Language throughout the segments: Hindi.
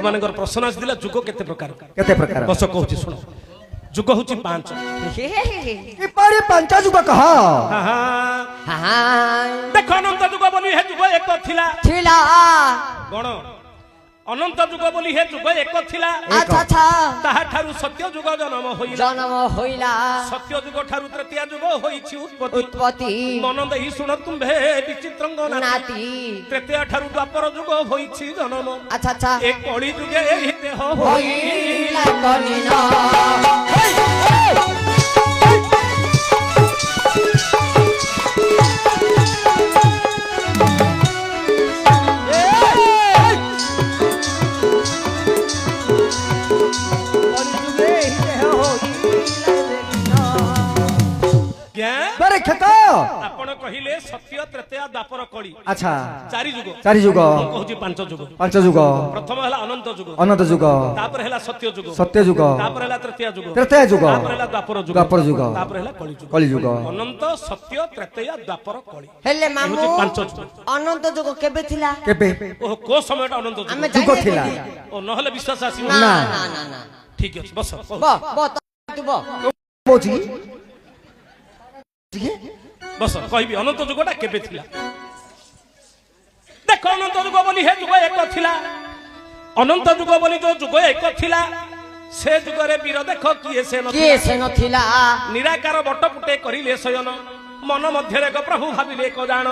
तुमनकर प्रश्न आसिला जुग केते प्रकार बस कहूची सुनो जुग होची 5 ए पारे पंचा जुग कहा देखो अनंत जुग बोली हे जुग एक थिला गण अनंत जुग बोली हे जुग एक थिला अच्छा अच्छा ताहा ठारू सत्य जुग जन्म होइला सत्य जुग ठारू तृतीय जुग होईछि उत्पत्ति मन देहि सुन तुम्भे विचित्रंग नाती तृतीय ठारू द्वापर जुग होईछि जन्म अच्छा अच्छा एक कली जुगे एहि देह होइला कनिना आपण कहिले सत्य तृतीय द्वापर कली अच्छा 4 जुग कहूची 5 जुग प्रथम हला अनंत जुग तापर हला सत्य जुग तापर हला तृतीय जुग तापर हला द्वापर जुग तापर हला कली जुग अनंत सत्य तृतीय द्वापर कली हेले मामू 5 जुग अनंत जुग केबे थिला ओ को समय अनंत जुग थिला ओ नहले विश्वास आसी ना ठीक अछि बस बोची बस कहबी अनंत जुगटा केबे थिला देखो अनंत जुग बोली हे जुग एक थिला अनंत जुग बोली जो जुग एक थिला से जुगरे वीर देखो किए से नथिला निराकार बट पुटे करिले शयन मन मध्य एक प्रभु भाविले एक जान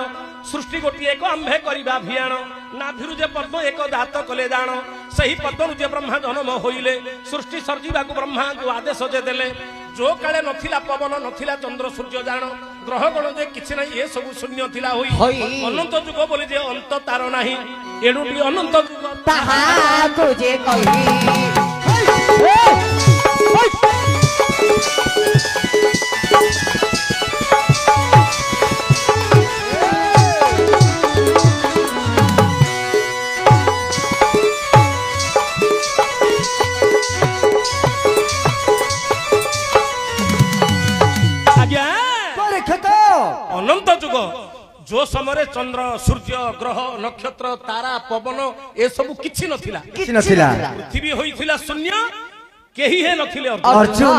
सृष्टि गोटी एक आंभे करिबा भियान नाभिरु जे पद्म एक दात कले जान सही पद्मरु जे ब्रह्मा जन्म होइले सृष्टि सर्जिबा को ब्रह्मा को आदेश जे देले जो काले नथिला पवन नथिला चंद्र सूर्य जान ग्रह गण जे किछि नै ए सब शून्य थिला होई अनंत जुग बोली जे अंत तार नाही एडुटी अनंत जुग ताहा को जे कहि अनंत जुग जो समय चंद्र सूर्य ग्रह नक्षत्र तारा पवन ए सब किछि नथिला पृथ्वी होइथिला शून्य केही हे नथिले अर्जुन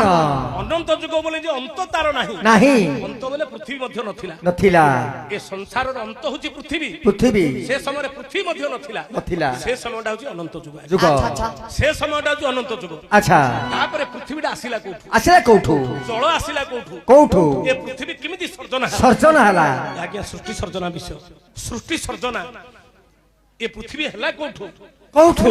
अनंत जुग बोले जे अंत तार नाही अंत बोले पृथ्वी मध्य नथिला ए संसार रो अंत होची पृथ्वी से समय पृथ्वी मध्य नथिला से समयटा होची अनंत जुग से समयटा होची अनंत जुग अच्छा तापरे पृथ्वीटा आसिला कोठू जल आसिला कोठू ए पृथ्वी किमिति सर्जना हला आज्ञा सृष्टि सर्जना विषय सृष्टि सर्जना ए पृथ्वी हला कोठू कोठू